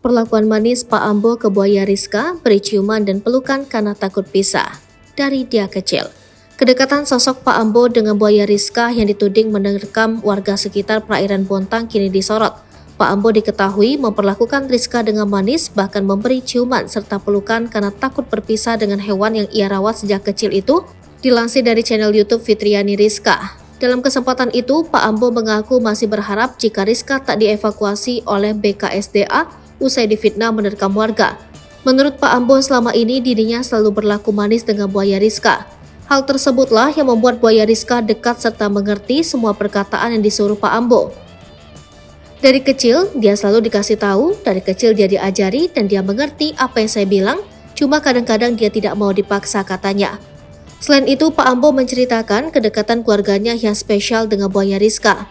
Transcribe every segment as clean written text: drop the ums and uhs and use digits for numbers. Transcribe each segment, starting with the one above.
perlakuan manis Pak Ambo ke buaya Rizka, beri ciuman dan pelukan karena takut pisah. Dari dia kecil, kedekatan sosok Pak Ambo dengan buaya Rizka yang dituding menerkam warga sekitar perairan Bontang kini disorot. Pak Ambo diketahui memperlakukan Rizka dengan manis, bahkan memberi ciuman serta pelukan karena takut berpisah dengan hewan yang ia rawat sejak kecil itu, dilansir dari channel YouTube Fitriani Rizka. Dalam kesempatan itu, Pak Ambo mengaku masih berharap jika Rizka tak dievakuasi oleh BKSDA usai difitnah menerkam warga. Menurut Pak Ambo, selama ini dirinya selalu berlaku manis dengan buaya Rizka. Hal tersebutlah yang membuat buaya Rizka dekat serta mengerti semua perkataan yang disuruh Pak Ambo. Dari kecil, dia selalu dikasih tahu, dari kecil dia diajari dan dia mengerti apa yang saya bilang, cuma kadang-kadang dia tidak mau dipaksa katanya. Selain itu, Pak Ambo menceritakan kedekatan keluarganya yang spesial dengan buaya Rizka.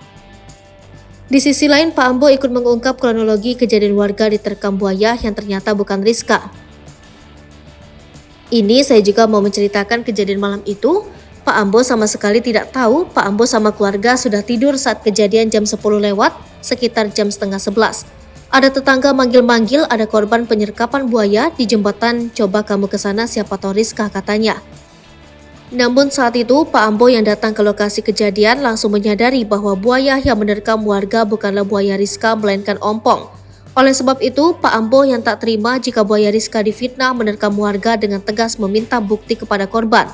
Di sisi lain, Pak Ambo ikut mengungkap kronologi kejadian warga diterkam buaya yang ternyata bukan Rizka. Ini saya juga mau menceritakan kejadian malam itu. Pak Ambo sama sekali tidak tahu Pak Ambo sama keluarga sudah tidur saat kejadian jam 10 lewat, sekitar jam setengah 11. Ada tetangga manggil-manggil ada korban penyerkapan buaya di jembatan, coba kamu ke sana siapa tahu Rizka katanya. Namun saat itu Pak Ambo yang datang ke lokasi kejadian langsung menyadari bahwa buaya yang menerkam warga bukanlah buaya Rizka melainkan ompong. Oleh sebab itu Pak Ambo yang tak terima jika buaya Rizka difitnah menerkam warga dengan tegas meminta bukti kepada korban.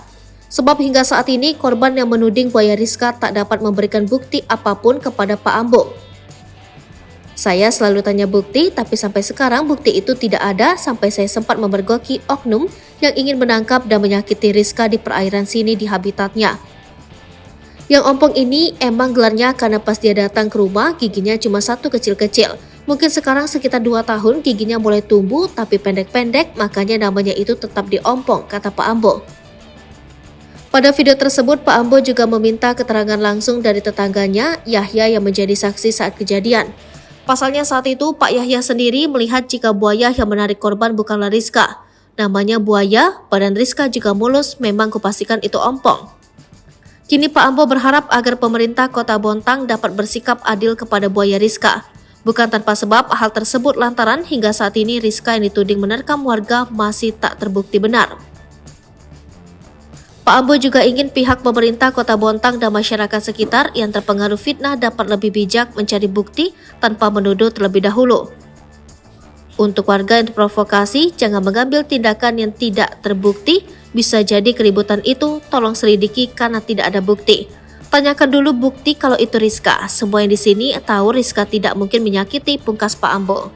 Sebab hingga saat ini korban yang menuding buaya Rizka tak dapat memberikan bukti apapun kepada Pak Ambo. Saya selalu tanya bukti, tapi sampai sekarang bukti itu tidak ada sampai saya sempat memergoki oknum yang ingin menangkap dan menyakiti Rizka di perairan sini di habitatnya. Yang ompong ini emang gelarnya karena pas dia datang ke rumah giginya cuma satu kecil-kecil. Mungkin sekarang sekitar 2 tahun giginya mulai tumbuh tapi pendek-pendek, makanya namanya itu tetap diompong, kata Pak Ambo. Pada video tersebut Pak Ambo juga meminta keterangan langsung dari tetangganya Yahya yang menjadi saksi saat kejadian. Pasalnya saat itu Pak Yahya sendiri melihat jika buaya yang menarik korban bukanlah Rizka. Namanya buaya, badan Rizka juga mulus, memang kupastikan itu ompong. Kini Pak Ambo berharap agar pemerintah Kota Bontang dapat bersikap adil kepada buaya Rizka. Bukan tanpa sebab hal tersebut lantaran hingga saat ini Rizka yang dituding menerkam warga masih tak terbukti benar. Pak Ambo juga ingin pihak pemerintah Kota Bontang dan masyarakat sekitar yang terpengaruh fitnah dapat lebih bijak mencari bukti tanpa menuduh terlebih dahulu. Untuk warga yang terprovokasi, jangan mengambil tindakan yang tidak terbukti, bisa jadi keributan itu tolong selidiki karena tidak ada bukti. Tanyakan dulu bukti kalau itu Rizka, semua yang di sini tahu Rizka tidak mungkin menyakiti, pungkas Pak Ambo.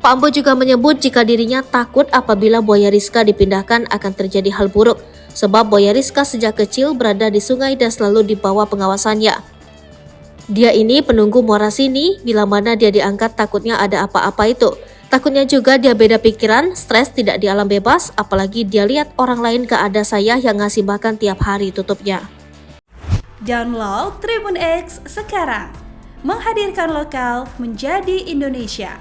Pak Ambo juga menyebut jika dirinya takut apabila buaya Rizka dipindahkan akan terjadi hal buruk. Sebab buaya Rizka sejak kecil berada di sungai dan selalu di bawah pengawasannya. Dia ini penunggu muara sini, bila mana dia diangkat takutnya ada apa-apa itu. Takutnya juga dia beda pikiran, stres tidak di alam bebas, apalagi dia lihat orang lain gak ada saya yang ngasih makan tiap hari tutupnya. Download Tribun X sekarang, menghadirkan lokal menjadi Indonesia.